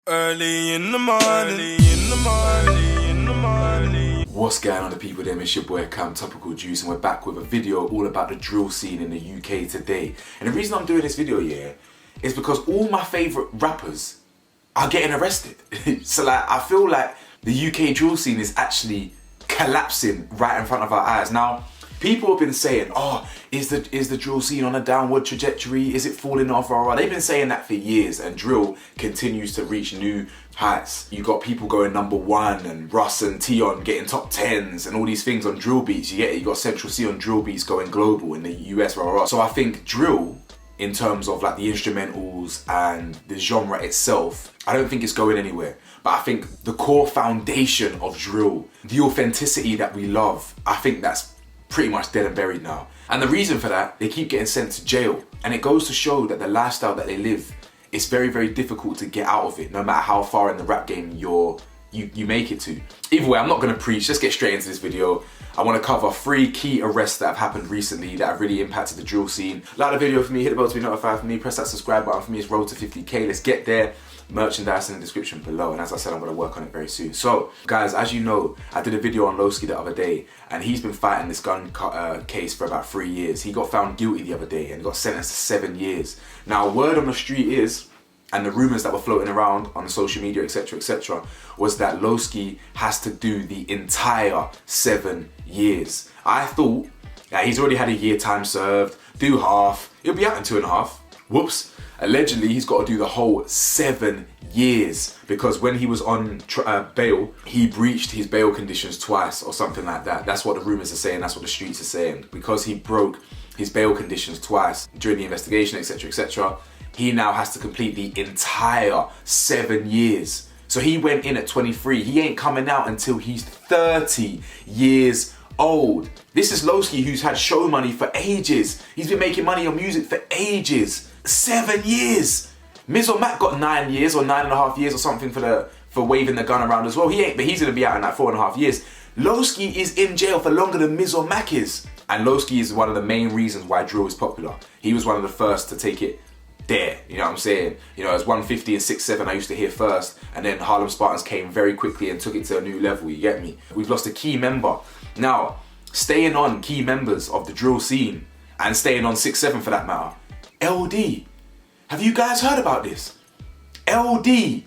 Early in the morning. What's going on, the people? Them, it's your boy Cam Topical Juice, and we're back with a video all about the drill scene in the UK today. And the reason I'm doing this video, is because all my favourite rappers are getting arrested. So I feel like the UK drill scene is actually collapsing right in front of our eyes. Now, people have been saying, oh, is the drill scene on a downward trajectory? Is it falling off? They've been saying that for years, and drill continues to reach new heights. You got people going #1 and Russ and Tion getting top 10s and all these things on drill beats. You got Central C on drill beats going global in the US. So I think drill, in terms of like the instrumentals and the genre itself, I don't think it's going anywhere. But I think the core foundation of drill, the authenticity that we love, I think that's pretty much dead and buried now. And the reason for that, they keep getting sent to jail. And it goes to show that the lifestyle that they live, it's very, very difficult to get out of it, no matter how far in the rap game you make it to. Either way, I'm not gonna preach, let's get straight into this video. I wanna cover 3 key arrests that have happened recently that have really impacted the drill scene. Like the video for me, hit the bell to be notified for me, press that subscribe button for me, it's road to 50k, let's get there. Merchandise in the description below, and as I said, I'm going to work on it very soon. So guys, as you know, I did a video on Lowski the other day, and he's been fighting this gun case for about 3 years. He got found guilty the other day and got sentenced to 7 years. Now, word on the street is, and the rumors that were floating around on social media, etc., was that Lowski has to do the entire 7 years. I thought that he's already had a year time served, do half, he'll be out in 2.5. Whoops. Allegedly, he's got to do the whole 7 years because when he was on bail, he breached his bail conditions twice or something like that. That's what the rumors are saying, that's what the streets are saying. Because he broke his bail conditions twice during the investigation, etc., he now has to complete the entire 7 years. So he went in at 23. He ain't coming out until he's 30 years old. This is Lowski, who's had show money for ages. He's been making money on music for ages. 7 years. Miz Mac got 9 years or 9.5 years or something for waving the gun around as well. He ain't, but he's gonna be out in like 4.5 years. Lowski is in jail for longer than Miz Mac is. And Lowski is one of the main reasons why drill is popular. He was one of the first to take it there, you know what I'm saying? You know, as 150 and 6'7" I used to hear first, and then Harlem Spartans came very quickly and took it to a new level, you get me? We've lost a key member. Now, staying on key members of the drill scene, and staying on 6'7" for that matter, LD. Have you guys heard about this? LD,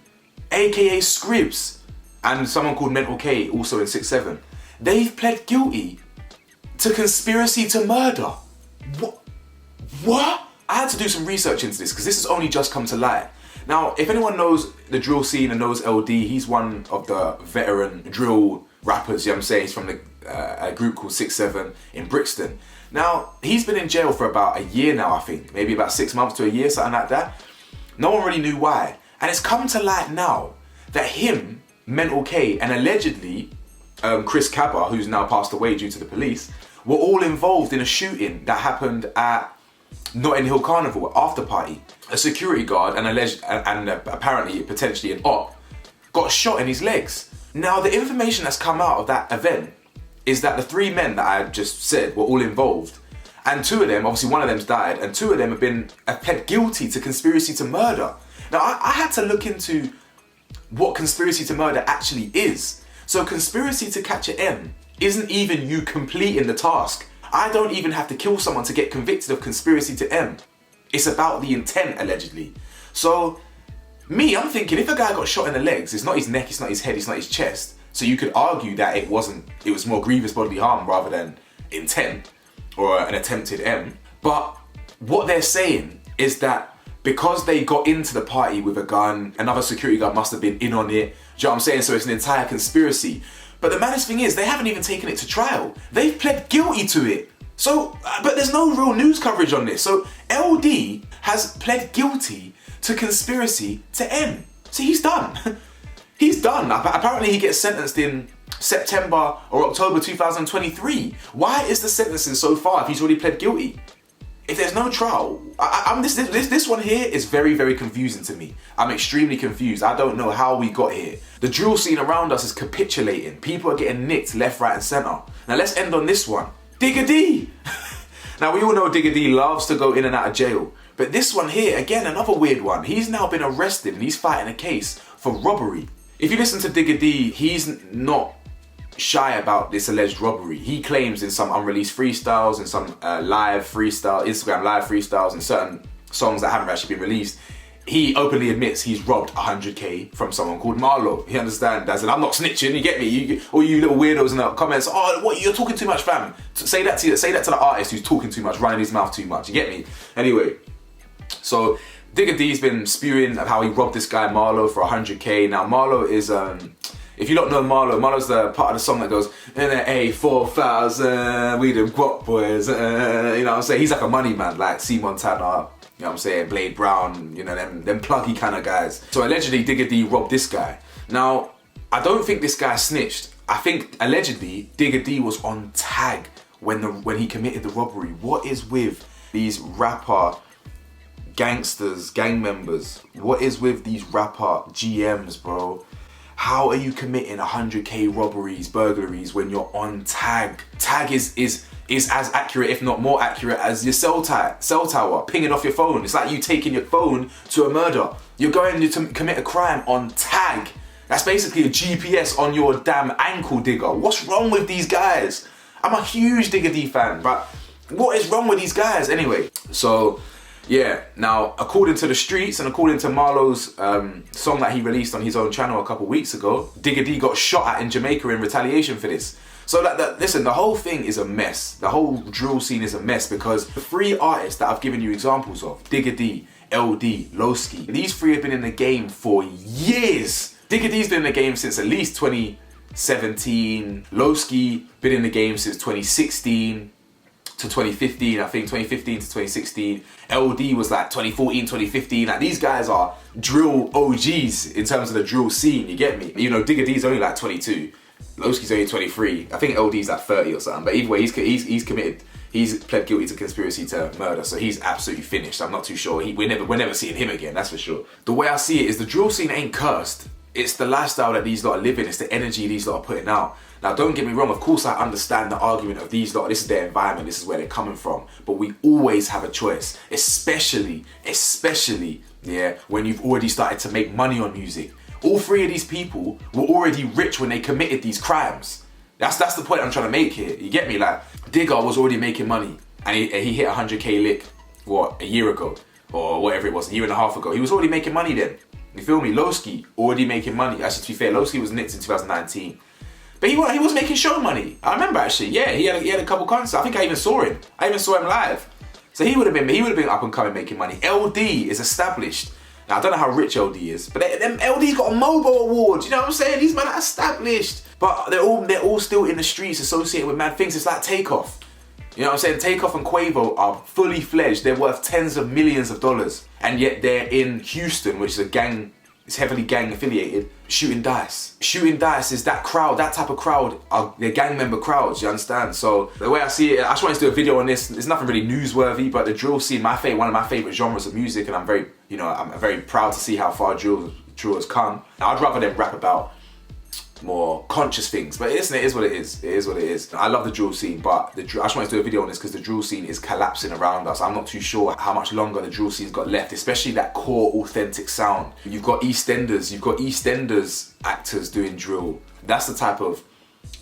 aka Scribs, and someone called Mental K, also in 6'7", they've pled guilty to conspiracy to murder. What? I had to do some research into this because this has only just come to light. Now, if anyone knows the drill scene and knows LD, he's one of the veteran drill rappers, you know what I'm saying? He's from a group called 6'7" in Brixton. Now, he's been in jail for about a year now, I think. Maybe about 6 months to a year, something like that. No one really knew why. And it's come to light now that him, Mental K, and allegedly Chris Cabba, who's now passed away due to the police, were all involved in a shooting that happened at Notting Hill Carnival after party. A security guard and apparently potentially an op got shot in his legs. Now, the information that's come out of that event is that the 3 men that I just said were all involved, and 2 of them, obviously one of them's died, and 2 of them have pled guilty to conspiracy to murder. Now, I had to look into what conspiracy to murder actually is. So conspiracy to catch an M isn't even you completing the task. I don't even have to kill someone to get convicted of conspiracy to M. It's about the intent, allegedly. So, I'm thinking if a guy got shot in the legs, it's not his neck, it's not his head, it's not his chest. So you could argue that it was more grievous bodily harm rather than intent or an attempted M. But what they're saying is that because they got into the party with a gun, another security guard must have been in on it. Do you know what I'm saying? So it's an entire conspiracy. But the maddest thing is, they haven't even taken it to trial. They've pled guilty to it. So, but there's no real news coverage on this. So LD has pled guilty to conspiracy to M. So he's done. He's done. Apparently he gets sentenced in September or October 2023. Why is the sentencing so far if he's already pled guilty? If there's no trial, this one here is very, very confusing to me. I'm extremely confused. I don't know how we got here. The drill scene around us is capitulating. People are getting nicked left, right, and center. Now let's end on this one. Digga D. Now we all know Digga D loves to go in and out of jail. But this one here, again, another weird one. He's now been arrested and he's fighting a case for robbery. If you listen to Digga D, he's not shy about this alleged robbery. He claims in some unreleased freestyles, in some Instagram live freestyles, and certain songs that haven't actually been released, he openly admits he's robbed 100k from someone called Marlo. You understand? As in, I'm not snitching, you get me? All you little weirdos in the comments, oh, what, you're talking too much, fam. Say that to the artist who's talking too much, running his mouth too much, you get me? Anyway, so Digga D's been spewing of how he robbed this guy Marlo for 100k. Now Marlo is, if you don't know Marlo's the part of the song that goes, A4000, we them guap boys, you know what I'm saying? He's like a money man, like C Montana, you know what I'm saying, Blade Brown, you know, them pluggy kind of guys. So allegedly Digga D robbed this guy. Now, I don't think this guy snitched. I think allegedly Digga D was on tag when he committed the robbery. What is with these rapper gangsters, gang members? What is with these rapper GMs, bro? How are you committing 100k robberies, burglaries when you're on tag? Tag is as accurate, if not more accurate, as your cell tower, pinging off your phone. It's like you taking your phone to a murder. You're going to commit a crime on tag. That's basically a GPS on your damn ankle, digger. What's wrong with these guys? I'm a huge Digga D fan, but what is wrong with these guys? Anyway, so yeah, now according to the streets and according to Marlo's song that he released on his own channel a couple weeks ago, Digga D got shot at in Jamaica in retaliation for this. So listen, the whole thing is a mess. The whole drill scene is a mess because the three artists that I've given you examples of, Digga D, LD, Lowski, these three have been in the game for years. Digga D's been in the game since at least 2017. Lowski been in the game since 2016 to 2015. I think 2015 to 2016. LD was like 2014, 2015. Like these guys are drill OGs in terms of the drill scene, you get me? You know, Digga D's only like 22. Lowski's only 23. I think LD's like 30 or something. But either way, he's committed. He's pled guilty to conspiracy to murder, so he's absolutely finished. I'm not too sure. We're never seeing him again, that's for sure. The way I see it is the drill scene ain't cursed. It's the lifestyle that these lot are living. It's the energy these lot are putting out. Now, don't get me wrong. Of course, I understand the argument of these lot. This is their environment. This is where they're coming from. But we always have a choice, especially, yeah, when you've already started to make money on music. All three of these people were already rich when they committed these crimes. That's the point I'm trying to make here. You get me? Like, Digga was already making money, and he hit 100k lick, what, a year ago? Or whatever it was, a year and a half ago. He was already making money then. You feel me? Lowski, already making money. Actually, to be fair, Lowski was nicked in 2019. But he was making show money. I remember actually, yeah, he had a couple concerts. I think I even saw him. I even saw him live. So he would have been up and coming making money. LD is established. Now, I don't know how rich LD is, but LD's got a Mobo Award. You know what I'm saying? These men are established. But they're all still in the streets associated with mad things. It's like Takeoff. You know what I'm saying? Takeoff and Quavo are fully fledged. They're worth tens of millions of dollars. And yet they're in Houston, which is a gang, it's heavily gang affiliated, shooting dice. Shooting dice is that crowd, that type of crowd, they're gang member crowds, you understand? So the way I see it, I just wanted to do a video on this. It's nothing really newsworthy, but the drill scene, one of my favorite genres of music, and I'm very proud to see how far drill has come. Now, I'd rather them rap about more conscious things, but listen, it is what it is. It is what it is. I love the drill scene, but I just wanted to do a video on this because the drill scene is collapsing around us. I'm not too sure how much longer the drill scene's got left, especially that core authentic sound. You've got EastEnders actors doing drill. That's the type of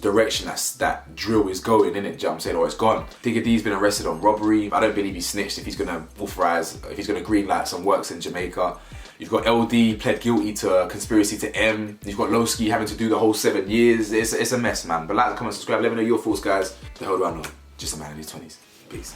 direction that drill is going, innit? Do you know what I'm saying? Or it's gone. Digga D's been arrested on robbery. I don't believe he snitched if he's gonna greenlight some works in Jamaica. You've got LD pled guilty to conspiracy to M. You've got Lowski having to do the whole 7 years. It's a mess, man. But like, comment, subscribe. Let me know your thoughts, guys. The hell do I know? Just a man in his 20s. Peace.